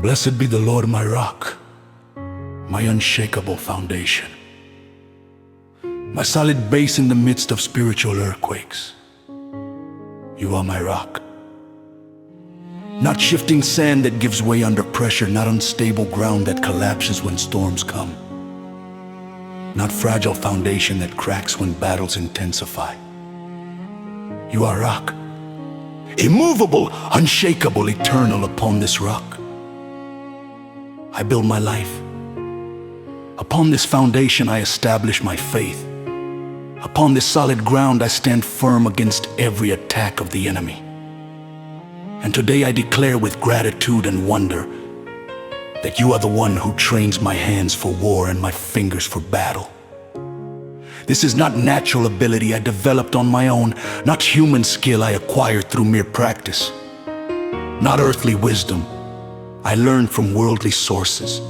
Blessed be the Lord, my rock, my unshakable foundation, my solid base in the midst of spiritual earthquakes. You are my rock. Not shifting sand that gives way under pressure, not unstable ground that collapses when storms come, not fragile foundation that cracks when battles intensify. You are rock, immovable, unshakable, eternal. Upon this rock I build my life. Upon this foundation I establish my faith. Upon this solid ground I stand firm against every attack of the enemy. And today I declare with gratitude and wonder that you are the one who trains my hands for war and my fingers for battle. This is not natural ability I developed on my own, not human skill I acquired through mere practice, not earthly wisdom I learned from worldly sources.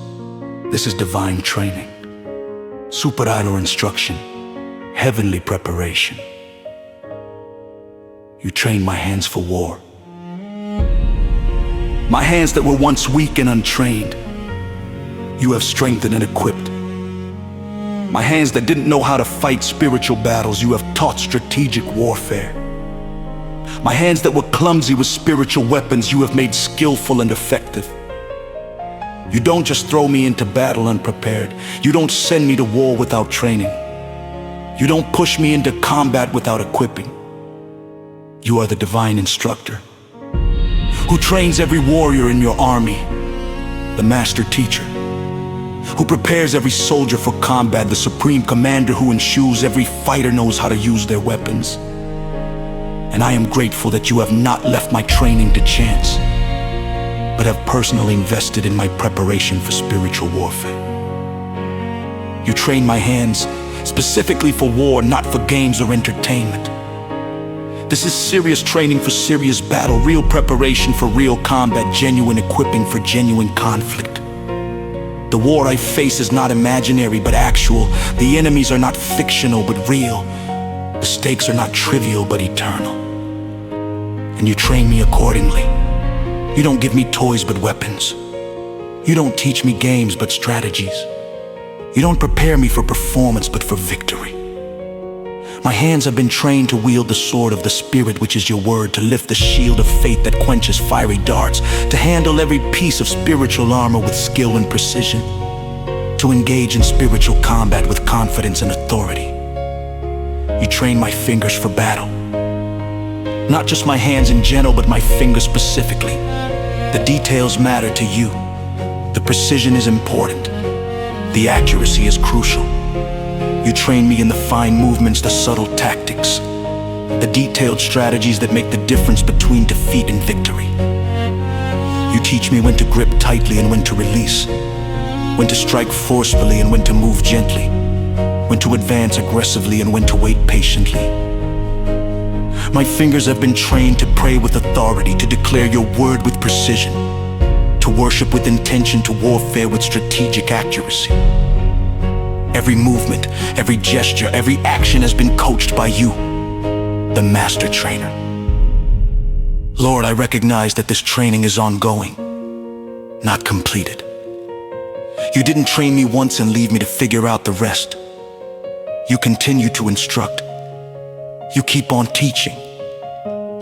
This is divine training, supernatural instruction, heavenly preparation. You train my hands for war. My hands that were once weak and untrained, you have strengthened and equipped. My hands that didn't know how to fight spiritual battles, you have taught strategic warfare. My hands that were clumsy with spiritual weapons, you have made skillful and effective. You don't just throw me into battle unprepared. You don't send me to war without training. You don't push me into combat without equipping. You are the divine instructor who trains every warrior in your army, the master teacher who prepares every soldier for combat, the supreme commander who ensures every fighter knows how to use their weapons. And I am grateful that you have not left my training to chance, but have personally invested in my preparation for spiritual warfare. You train my hands specifically for war, not for games or entertainment. This is serious training for serious battle, real preparation for real combat, genuine equipping for genuine conflict. The war I face is not imaginary but actual. The enemies are not fictional but real. The stakes are not trivial but eternal. And you train me accordingly. You don't give me toys but weapons. You don't teach me games but strategies. You don't prepare me for performance but for victory. My hands have been trained to wield the sword of the Spirit, which is your word, to lift the shield of faith that quenches fiery darts, to handle every piece of spiritual armor with skill and precision, to engage in spiritual combat with confidence and authority. You train my fingers for battle. Not just my hands in general, but my fingers specifically. The details matter to you. The precision is important. The accuracy is crucial. You train me in the fine movements, the subtle tactics, the detailed strategies that make the difference between defeat and victory. You teach me when to grip tightly and when to release, when to strike forcefully and when to move gently, when to advance aggressively and when to wait patiently. My fingers have been trained to pray with authority, to declare your word with precision, to worship with intention, to warfare with strategic accuracy. Every movement, every gesture, every action has been coached by you, the master trainer. Lord, I recognize that this training is ongoing, not completed. You didn't train me once and leave me to figure out the rest. You continue to instruct. You keep on teaching.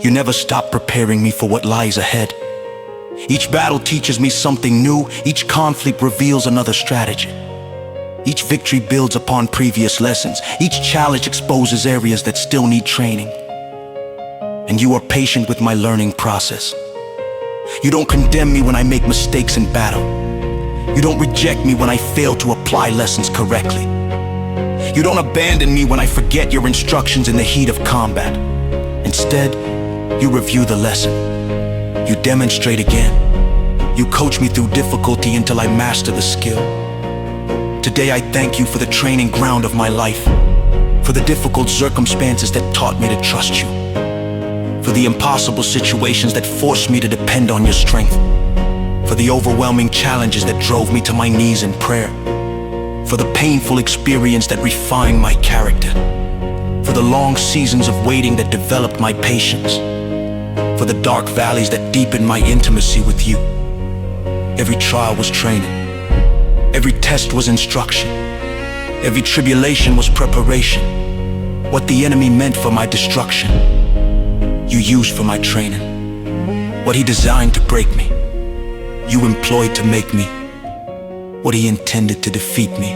You never stop preparing me for what lies ahead. Each battle teaches me something new. Each conflict reveals another strategy. Each victory builds upon previous lessons. Each challenge exposes areas that still need training. And you are patient with my learning process. You don't condemn me when I make mistakes in battle. You don't reject me when I fail to apply lessons correctly. You don't abandon me when I forget your instructions in the heat of combat. Instead, you review the lesson. You demonstrate again. You coach me through difficulty until I master the skill. Today I thank you for the training ground of my life, for the difficult circumstances that taught me to trust you, for the impossible situations that forced me to depend on your strength, for the overwhelming challenges that drove me to my knees in prayer, for the painful experience that refined my character, for the long seasons of waiting that developed my patience, for the dark valleys that deepened my intimacy with you. Every trial was training, every test was instruction, every tribulation was preparation. What the enemy meant for my destruction, you used for my training. What he designed to break me, you employed to make me. What he intended to defeat me,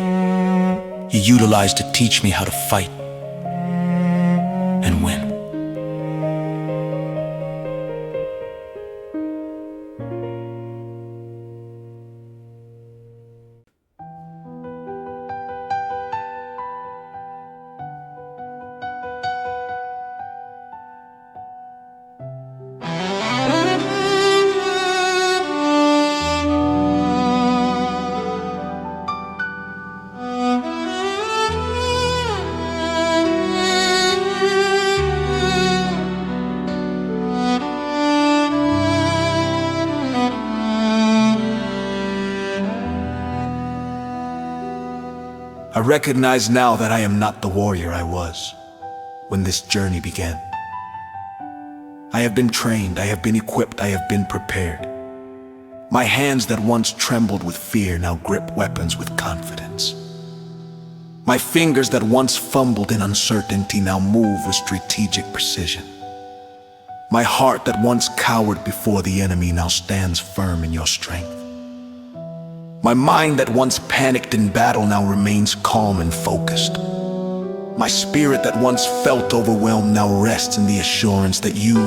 you utilized to teach me how to fight and win. I recognize now that I am not the warrior I was when this journey began. I have been trained, I have been equipped, I have been prepared. My hands that once trembled with fear now grip weapons with confidence. My fingers that once fumbled in uncertainty now move with strategic precision. My heart that once cowered before the enemy now stands firm in your strength. My mind that once panicked in battle now remains calm and focused. My spirit that once felt overwhelmed now rests in the assurance that you,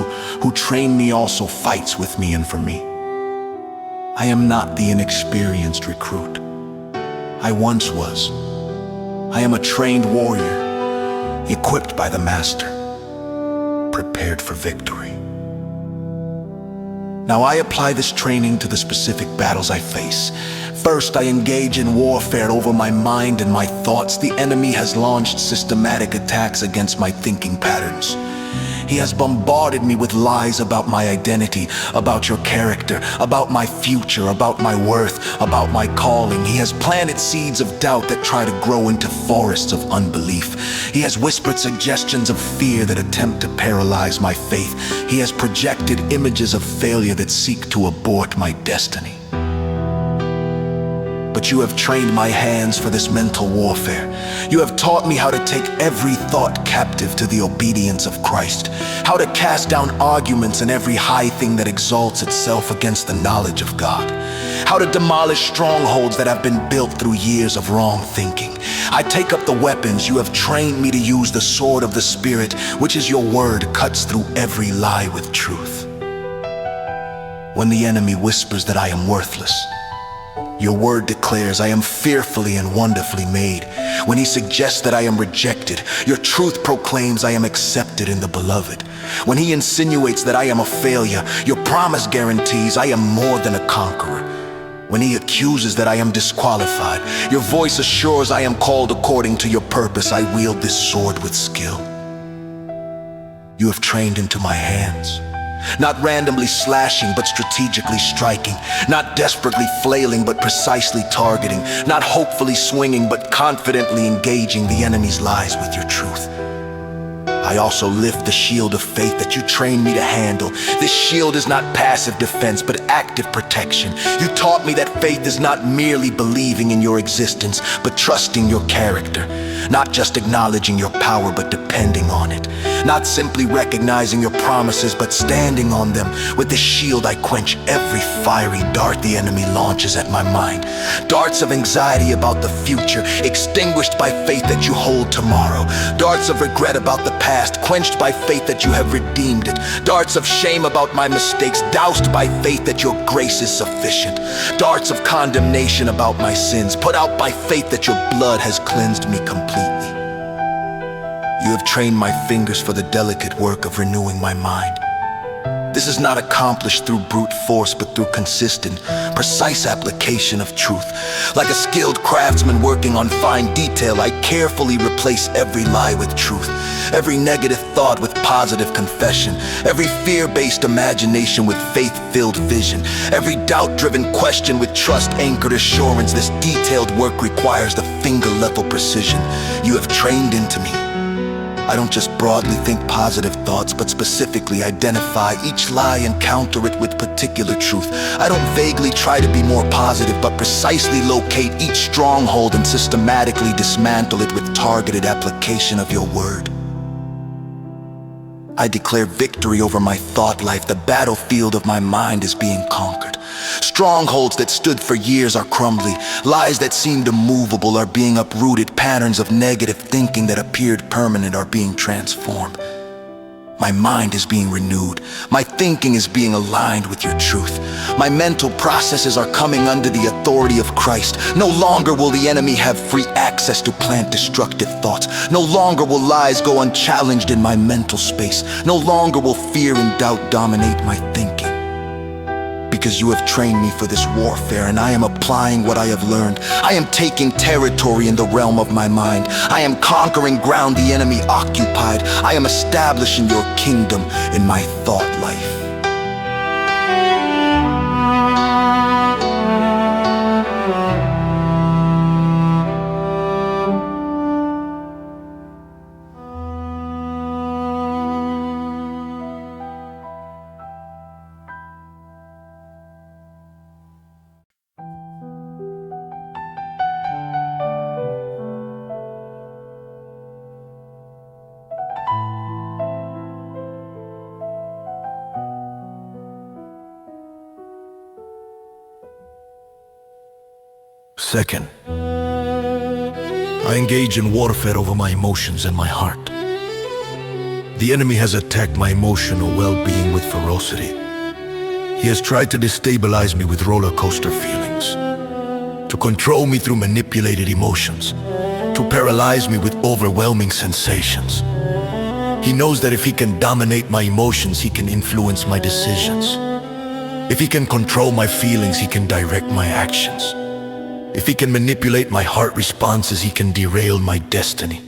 who trained me, also fights with me and for me. I am not the inexperienced recruit I once was. I am a trained warrior, equipped by the Master, prepared for victory. Now I apply this training to the specific battles I face. First, I engage in warfare over my mind and my thoughts. The enemy has launched systematic attacks against my thinking patterns. He has bombarded me with lies about my identity, about your character, about my future, about my worth, about my calling. He has planted seeds of doubt that try to grow into forests of unbelief. He has whispered suggestions of fear that attempt to paralyze my faith. He has projected images of failure that seek to abort my destiny. But you have trained my hands for this mental warfare. You have taught me how to take every thought captive to the obedience of Christ, how to cast down arguments and every high thing that exalts itself against the knowledge of God, how to demolish strongholds that have been built through years of wrong thinking. I take up the weapons you have trained me to use. The sword of the Spirit, which is your word, cuts through every lie with truth. When the enemy whispers that I am worthless, your word declares I am fearfully and wonderfully made. When he suggests that I am rejected, your truth proclaims I am accepted in the beloved. When he insinuates that I am a failure, your promise guarantees I am more than a conqueror. When he accuses that I am disqualified, your voice assures I am called according to your purpose. I wield this sword with skill. You have trained into my hands, not randomly slashing, but strategically striking, not desperately flailing, but precisely targeting, not hopefully swinging, but confidently engaging the enemy's lies with your truth. I also lift the shield of faith that you trained me to handle. This shield is not passive defense, but active protection. You taught me that faith is not merely believing in your existence, but trusting your character. Not just acknowledging your power, but depending on it. Not simply recognizing your promises, but standing on them. With this shield I quench every fiery dart the enemy launches at my mind. Darts of anxiety about the future, extinguished by faith that you hold tomorrow. Darts of regret about the past, quenched by faith that you have redeemed it. Darts of shame about my mistakes, doused by faith that your grace is sufficient. Darts of condemnation about my sins, put out by faith that your blood has cleansed me completely. You have trained my fingers for the delicate work of renewing my mind. This is not accomplished through brute force, but through consistent, precise application of truth. Like a skilled craftsman working on fine detail, I carefully replace every lie with truth, every negative thought with positive confession, every fear-based imagination with faith-filled vision, every doubt-driven question with trust-anchored assurance. This detailed work requires the finger-level precision you have trained into me. I don't just broadly think positive thoughts, but specifically identify each lie and counter it with particular truth. I don't vaguely try to be more positive, but precisely locate each stronghold and systematically dismantle it with targeted application of your word. I declare victory over my thought life. The battlefield of my mind is being conquered. Strongholds that stood for years are crumbling. Lies that seemed immovable are being uprooted. Patterns of negative thinking that appeared permanent are being transformed. My mind is being renewed. My thinking is being aligned with your truth. My mental processes are coming under the authority of Christ. No longer will the enemy have free access to plant destructive thoughts. No longer will lies go unchallenged in my mental space. No longer will fear and doubt dominate my thinking. Because you have trained me for this warfare, and I am applying what I have learned. I am taking territory in the realm of my mind. I am conquering ground the enemy occupied. I am establishing your kingdom in my thought life. Second, I engage in warfare over my emotions and my heart. The enemy has attacked my emotional well-being with ferocity. He has tried to destabilize me with roller coaster feelings, to control me through manipulated emotions, to paralyze me with overwhelming sensations. He knows that if he can dominate my emotions, he can influence my decisions. If he can control my feelings, he can direct my actions. If he can manipulate my heart responses, he can derail my destiny.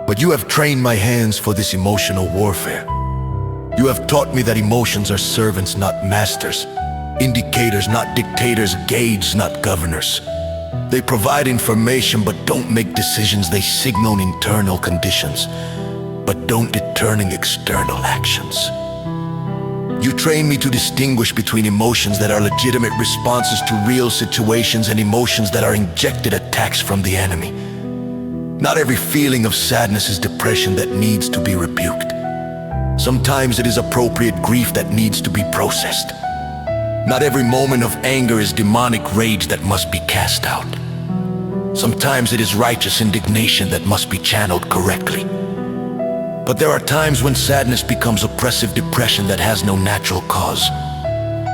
But you have trained my hands for this emotional warfare. You have taught me that emotions are servants, not masters, indicators, not dictators, gauges, not governors. They provide information but don't make decisions. They signal internal conditions but don't determine external actions. You train me to distinguish between emotions that are legitimate responses to real situations and emotions that are injected attacks from the enemy. Not every feeling of sadness is depression that needs to be rebuked. Sometimes it is appropriate grief that needs to be processed. Not every moment of anger is demonic rage that must be cast out. Sometimes it is righteous indignation that must be channeled correctly. But there are times when sadness becomes oppressive depression that has no natural cause.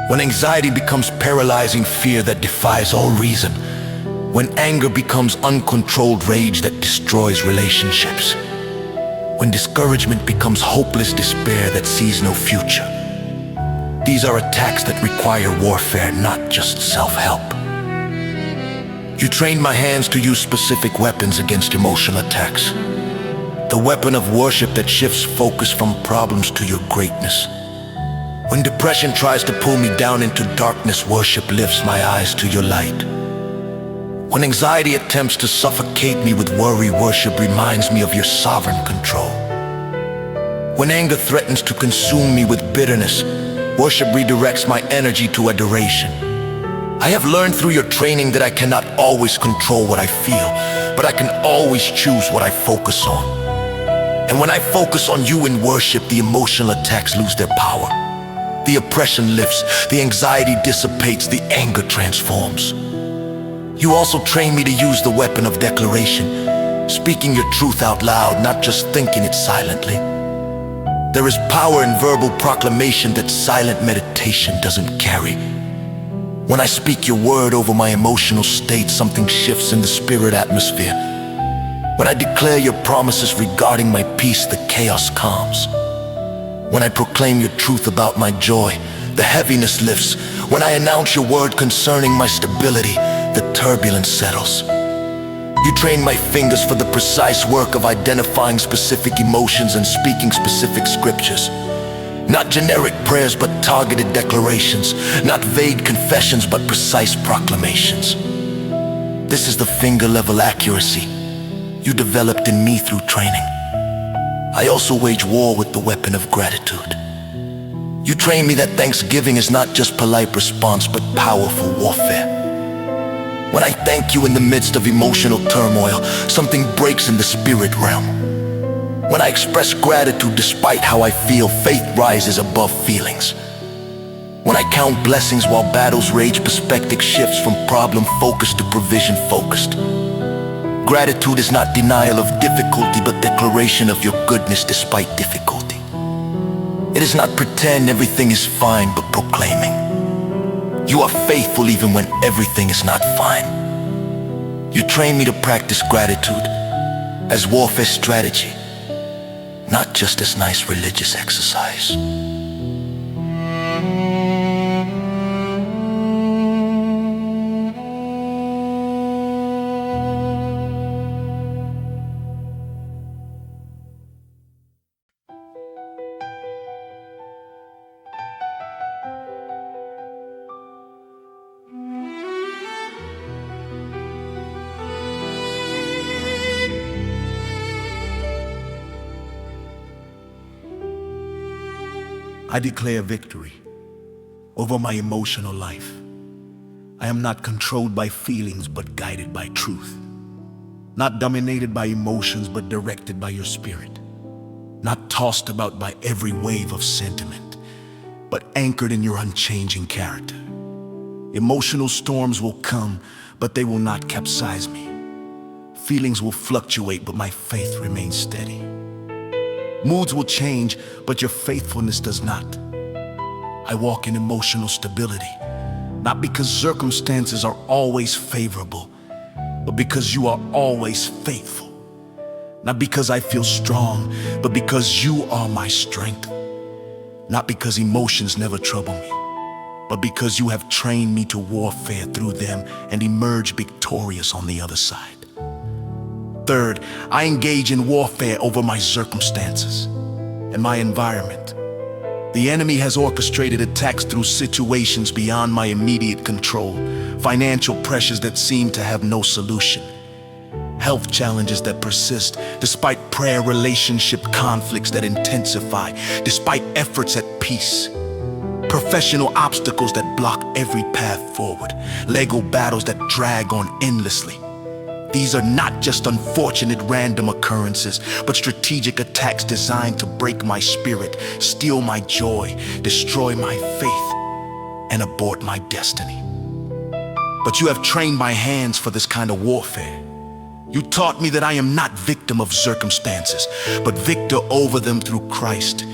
When anxiety becomes paralyzing fear that defies all reason. When anger becomes uncontrolled rage that destroys relationships. When discouragement becomes hopeless despair that sees no future. These are attacks that require warfare, not just self-help. You trained my hands to use specific weapons against emotional attacks. The weapon of worship that shifts focus from problems to your greatness. When depression tries to pull me down into darkness, worship lifts my eyes to your light. When anxiety attempts to suffocate me with worry, worship reminds me of your sovereign control. When anger threatens to consume me with bitterness, worship redirects my energy to adoration. I have learned through your training that I cannot always control what I feel, but I can always choose what I focus on. And when I focus on you in worship, the emotional attacks lose their power. The oppression lifts, the anxiety dissipates, the anger transforms. You also train me to use the weapon of declaration, speaking your truth out loud, not just thinking it silently. There is power in verbal proclamation that silent meditation doesn't carry. When I speak your word over my emotional state, something shifts in the spirit atmosphere. When I declare your promises regarding my peace, the chaos calms. When I proclaim your truth about my joy, The heaviness lifts. When I announce your word concerning my stability, the turbulence settles. You train my fingers for the precise work of identifying specific emotions and speaking specific scriptures. Not generic prayers, but targeted declarations. Not vague confessions, but precise proclamations. This is the finger-level accuracy you developed in me through training. I also wage war with the weapon of gratitude. You train me that thanksgiving is not just polite response, but powerful warfare. When I thank you in the midst of emotional turmoil, something breaks in the spirit realm. When I express gratitude despite how I feel, faith rises above feelings. When I count blessings while battles rage, perspective shifts from problem-focused to provision-focused. Gratitude is not denial of difficulty, but declaration of your goodness despite difficulty. It is not pretend everything is fine, but proclaiming you are faithful even when everything is not fine. You train me to practice gratitude as warfare strategy, not just as nice religious exercise. I declare victory over my emotional life. I am not controlled by feelings, but guided by truth. Not dominated by emotions, but directed by your spirit. Not tossed about by every wave of sentiment, but anchored in your unchanging character. Emotional storms will come, but they will not capsize me. Feelings will fluctuate, but my faith remains steady. Moods will change, but your faithfulness does not. I walk in emotional stability, not because circumstances are always favorable, but because you are always faithful. Not because I feel strong, but because you are my strength. Not because emotions never trouble me, but because you have trained me to warfare through them and emerge victorious on the other side. Third, I engage in warfare over my circumstances and my environment. The enemy has orchestrated attacks through situations beyond my immediate control, financial pressures that seem to have no solution, health challenges that persist despite prayer, relationship conflicts that intensify despite efforts at peace, professional obstacles that block every path forward, legal battles that drag on endlessly. These are not just unfortunate random occurrences, but strategic attacks designed to break my spirit, steal my joy, destroy my faith, and abort my destiny. But you have trained my hands for this kind of warfare. You taught me that I am not victim of circumstances, but victor over them through Christ.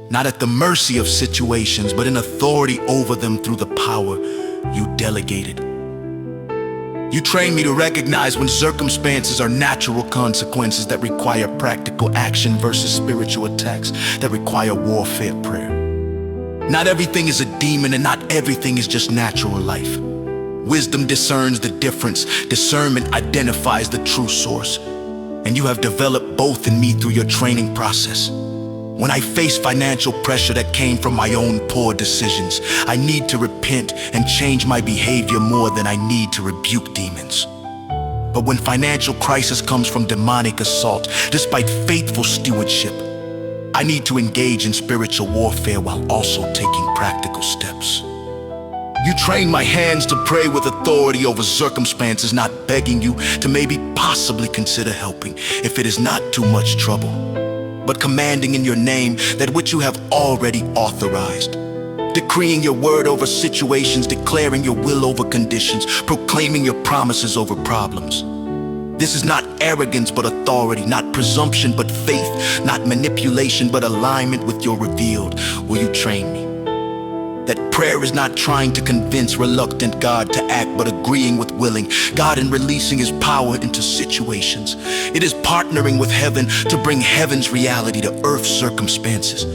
Not at the mercy of situations, but in authority over them through the power you delegated. You train me to recognize when circumstances are natural consequences that require practical action versus spiritual attacks that require warfare prayer. Not everything is a demon and not everything is just natural life. Wisdom discerns the difference. Discernment identifies the true source. And you have developed both in me through your training process. When I face financial pressure that came from my own poor decisions, I need to repent and change my behavior more than I need to rebuke demons. But when financial crisis comes from demonic assault, despite faithful stewardship, I need to engage in spiritual warfare while also taking practical steps. You train my hands to pray with authority over circumstances, not begging you to maybe possibly consider helping if it is not too much trouble, but commanding in your name that which you have already authorized. Decreeing your word over situations, declaring your will over conditions, proclaiming your promises over problems. This is not arrogance but authority, not presumption but faith, not manipulation but alignment with your revealed. Will you train me? That prayer is not trying to convince reluctant God to act, but agreeing with willing God and releasing His power into situations. It is partnering with heaven to bring heaven's reality to earth's circumstances.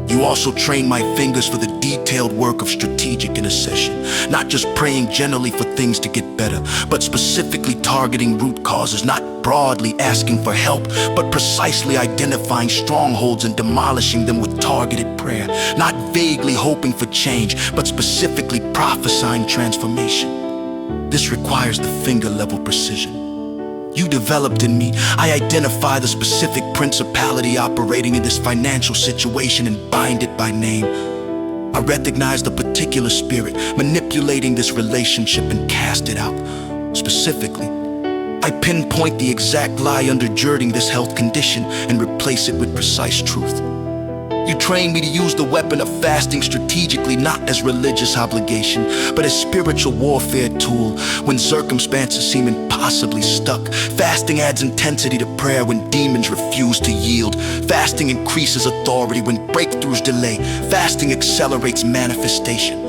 You also train my fingers for the detailed work of strategic intercession, not just praying generally for things to get better, but specifically targeting root causes, not broadly asking for help, but precisely identifying strongholds and demolishing them with targeted prayer, not vaguely hoping for change, but specifically prophesying transformation. This requires the finger-level precision you developed in me. I identify the specific principality operating in this financial situation and bind it by name. I recognize the particular spirit manipulating this relationship and cast it out. Specifically, I pinpoint the exact lie undergirding this health condition and replace it with precise truth. You train me to use the weapon of fasting strategically, not as religious obligation, but as spiritual warfare tool. When circumstances seem impossibly stuck, fasting adds intensity to prayer when demons refuse to yield. Fasting increases authority when breakthroughs delay. Fasting accelerates manifestation.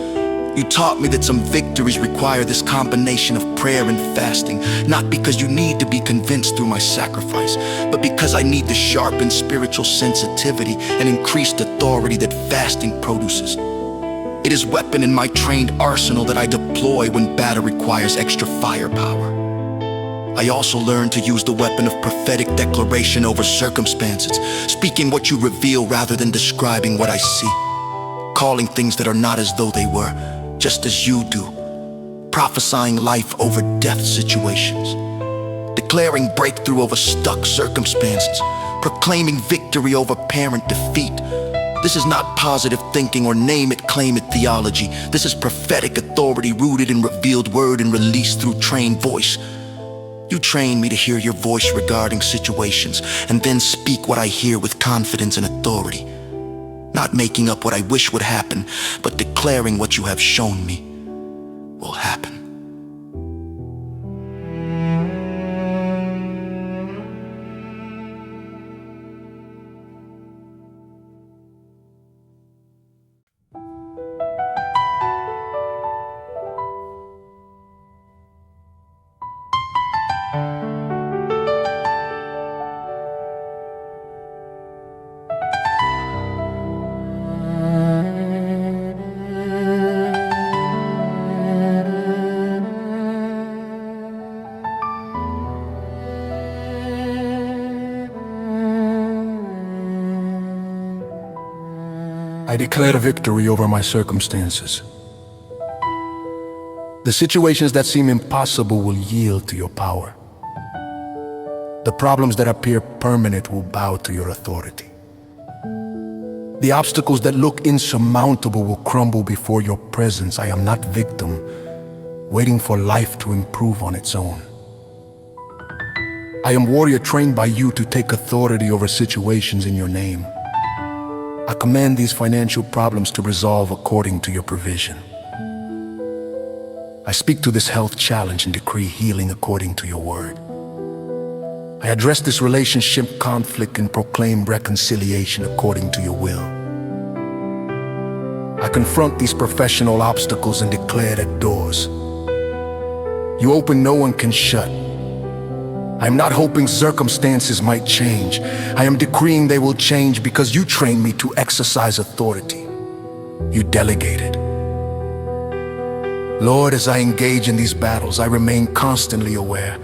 You taught me that some victories require this combination of prayer and fasting, not because you need to be convinced through my sacrifice, but because I need to sharpen spiritual sensitivity and increased authority that fasting produces. It is a weapon in my trained arsenal that I deploy when battle requires extra firepower. I also learned to use the weapon of prophetic declaration over circumstances, speaking what you reveal rather than describing what I see, calling things that are not as though they were, just as you do, prophesying life over death situations, declaring breakthrough over stuck circumstances, proclaiming victory over parent defeat. This is not positive thinking or name it, claim it theology. This is prophetic authority rooted in revealed word and released through trained voice. You train me to hear your voice regarding situations and then speak what I hear with confidence and authority. Not making up what I wish would happen, but declaring what you have shown me will happen. I declare victory over my circumstances. The situations that seem impossible will yield to your power. The problems that appear permanent will bow to your authority. The obstacles that look insurmountable will crumble before your presence. I am not victim, waiting for life to improve on its own. I am warrior trained by you to take authority over situations in your name. I command these financial problems to resolve according to your provision. I speak to this health challenge and decree healing according to your word. I address this relationship conflict and proclaim reconciliation according to your will. I confront these professional obstacles and declare that doors you open, no one can shut. I am not hoping circumstances might change. I am decreeing they will change because you trained me to exercise authority. You delegated. Lord, as I engage in these battles, I remain constantly aware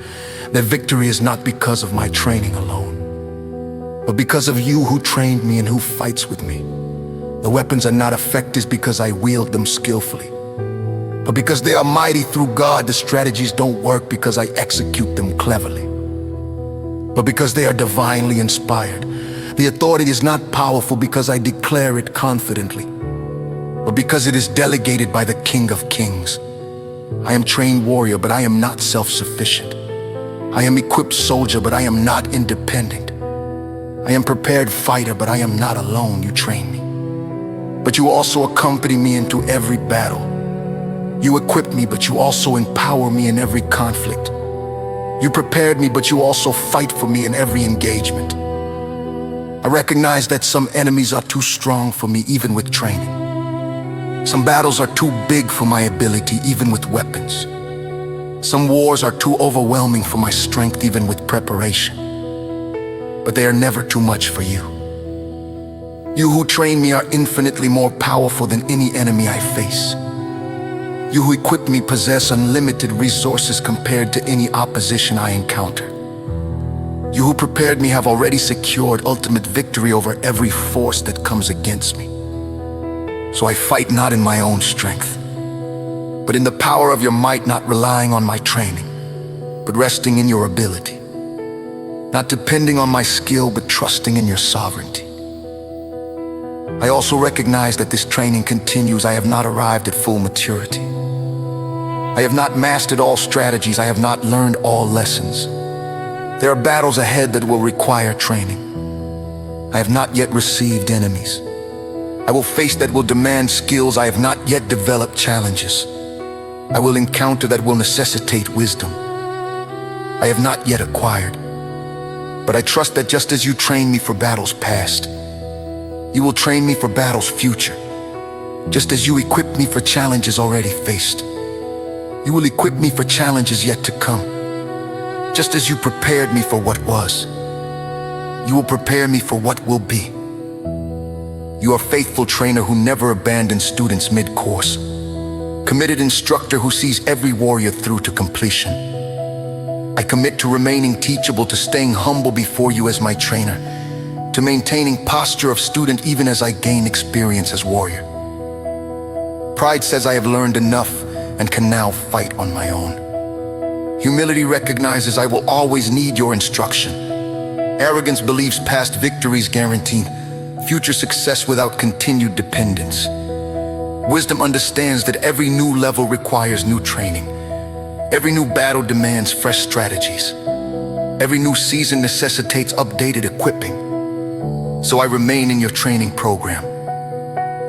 that victory is not because of my training alone, but because of you who trained me and who fights with me. The weapons are not effective because I wield them skillfully, but because they are mighty through God. The strategies don't work because I execute them cleverly, but because they are divinely inspired. The authority is not powerful because I declare it confidently, but because it is delegated by the King of Kings. I am trained warrior, but I am not self-sufficient. I am equipped soldier, but I am not independent. I am prepared fighter, but I am not alone. You train me, but you also accompany me into every battle. You equip me, but you also empower me in every conflict. You prepared me, but you also fight for me in every engagement. I recognize that some enemies are too strong for me, even with training. Some battles are too big for my ability, even with weapons. Some wars are too overwhelming for my strength, even with preparation. But they are never too much for you. You who train me are infinitely more powerful than any enemy I face. You who equip me possess unlimited resources compared to any opposition I encounter. You who prepared me have already secured ultimate victory over every force that comes against me. So I fight not in my own strength, but in the power of your might, not relying on my training, but resting in your ability. Not depending on my skill, but trusting in your sovereignty. I also recognize that this training continues. I have not arrived at full maturity. I have not mastered all strategies. I have not learned all lessons. There are battles ahead that will require training. I have not yet received enemies. I will face that will demand skills. I have not yet developed challenges. I will encounter that will necessitate wisdom. I have not yet acquired. But I trust that just as you train me for battles past, you will train me for battles future. Just as you equipped me for challenges already faced, you will equip me for challenges yet to come. Just as you prepared me for what was, you will prepare me for what will be. You are a faithful trainer who never abandons students mid-course. Committed instructor who sees every warrior through to completion. I commit to remaining teachable, to staying humble before you as my trainer, to maintaining posture of student even as I gain experience as warrior. Pride says I have learned enough and can now fight on my own. Humility recognizes I will always need your instruction. Arrogance believes past victories guarantee future success without continued dependence. Wisdom understands that every new level requires new training. Every new battle demands fresh strategies. Every new season necessitates updated equipping. So I remain in your training program.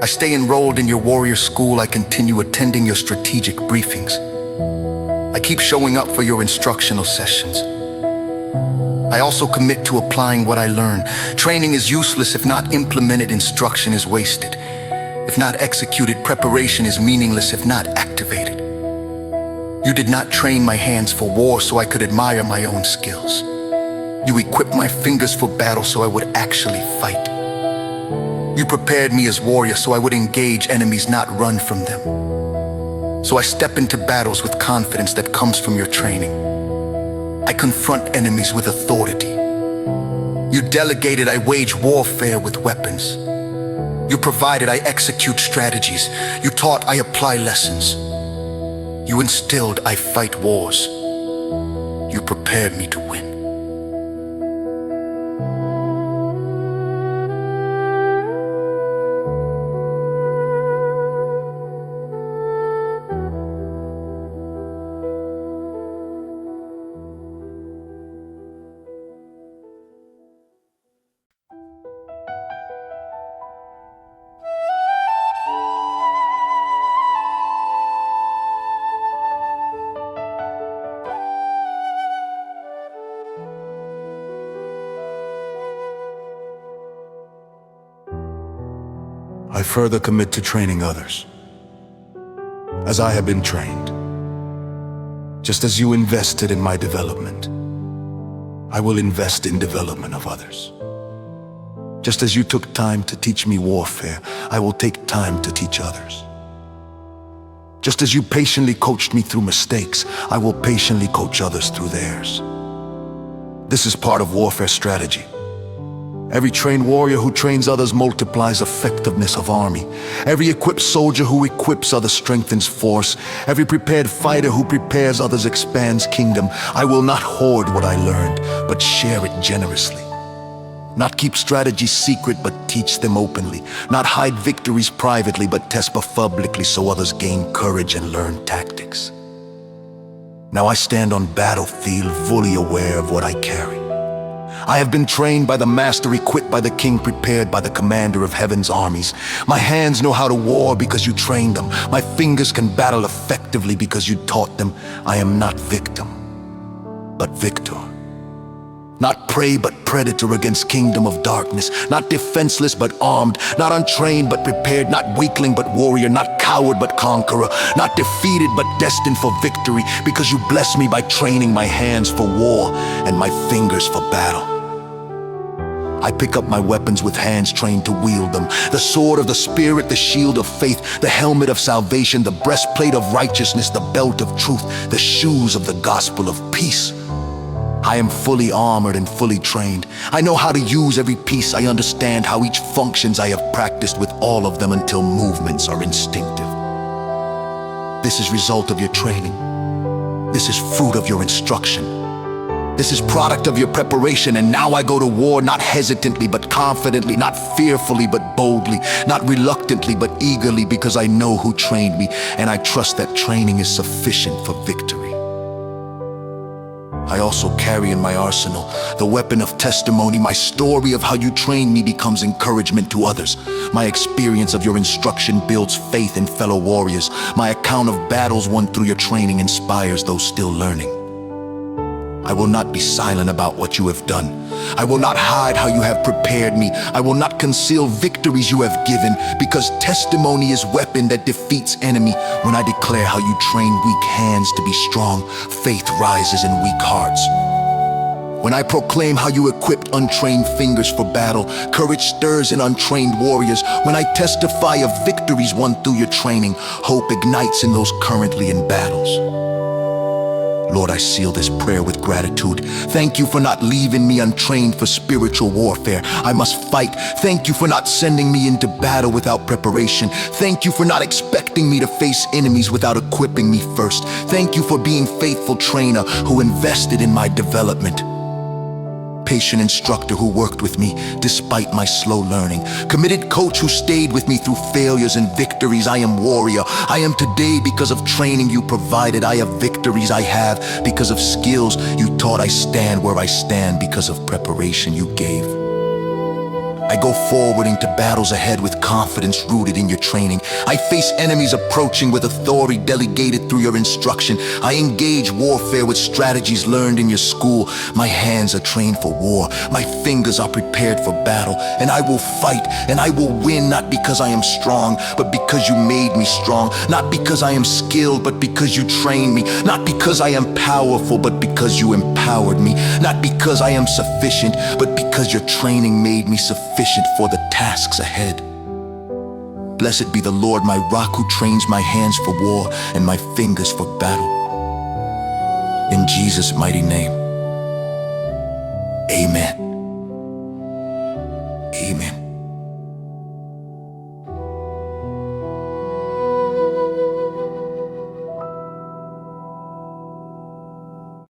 I stay enrolled in your warrior school. I continue attending your strategic briefings. I keep showing up for your instructional sessions. I also commit to applying what I learn. Training is useless if not implemented. Instruction is wasted. If not executed, preparation is meaningless if not activated. You did not train my hands for war so I could admire my own skills. You equipped my fingers for battle so I would actually fight. You prepared me as warrior so I would engage enemies, not run from them. So I step into battles with confidence that comes from your training. I confront enemies with authority. You delegated, I wage warfare with weapons. You provided, I execute strategies. You taught, I apply lessons. You instilled, I fight wars. You prepared me to win. I further commit to training others, as I have been trained. Just as you invested in my development, I will invest in development of others. Just as you took time to teach me warfare, I will take time to teach others. Just as you patiently coached me through mistakes, I will patiently coach others through theirs. This is part of warfare strategy. Every trained warrior who trains others multiplies effectiveness of army. Every equipped soldier who equips others strengthens force. Every prepared fighter who prepares others expands kingdom. I will not hoard what I learned, but share it generously. Not keep strategies secret, but teach them openly. Not hide victories privately, but test publicly so others gain courage and learn tactics. Now I stand on battlefield fully aware of what I carry. I have been trained by the master, equipped by the king, prepared by the commander of heaven's armies. My hands know how to war because you trained them. My fingers can battle effectively because you taught them. I am not victim, but victor. Not prey, but predator against kingdom of darkness. Not defenseless, but armed. Not untrained, but prepared. Not weakling, but warrior. Not coward, but conqueror. Not defeated, but destined for victory. Because you bless me by training my hands for war and my fingers for battle. I pick up my weapons with hands trained to wield them. The sword of the Spirit, the shield of faith, the helmet of salvation, the breastplate of righteousness, the belt of truth, the shoes of the gospel of peace. I am fully armored and fully trained. I know how to use every piece. I understand how each functions. I have practiced with all of them until movements are instinctive. This is result of your training. This is fruit of your instruction. This is product of your preparation, and now I go to war not hesitantly but confidently, not fearfully but boldly, not reluctantly but eagerly, because I know who trained me, and I trust that training is sufficient for victory. I also carry in my arsenal the weapon of testimony. My story of how you trained me becomes encouragement to others. My experience of your instruction builds faith in fellow warriors. My account of battles won through your training inspires those still learning. I will not be silent about what you have done. I will not hide how you have prepared me. I will not conceal victories you have given, because testimony is weapon that defeats enemy. When I declare how you train weak hands to be strong, faith rises in weak hearts. When I proclaim how you equipped untrained fingers for battle, courage stirs in untrained warriors. When I testify of victories won through your training, hope ignites in those currently in battles. Lord, I seal this prayer with gratitude. Thank you for not leaving me untrained for spiritual warfare. I must fight. Thank you for not sending me into battle without preparation. Thank you for not expecting me to face enemies without equipping me first. Thank you for being faithful trainer who invested in my development. Patient instructor who worked with me despite my slow learning. Committed coach who stayed with me through failures and victories. I am warrior. I am today because of training you provided. I have victories I have because of skills you taught. I stand where I stand because of preparation you gave. I go forward into battles ahead with confidence rooted in your training. I face enemies approaching with authority delegated through your instruction. I engage warfare with strategies learned in your school. My hands are trained for war. My fingers are prepared for battle. And I will fight, and I will win, not because I am strong, but because you made me strong. Not because I am skilled, but because you trained me. Not because I am powerful, but because you empowered me. Not because I am sufficient, but because your training made me sufficient for the tasks ahead. Blessed be the Lord, my rock, who trains my hands for war and my fingers for battle. In Jesus' mighty name, amen.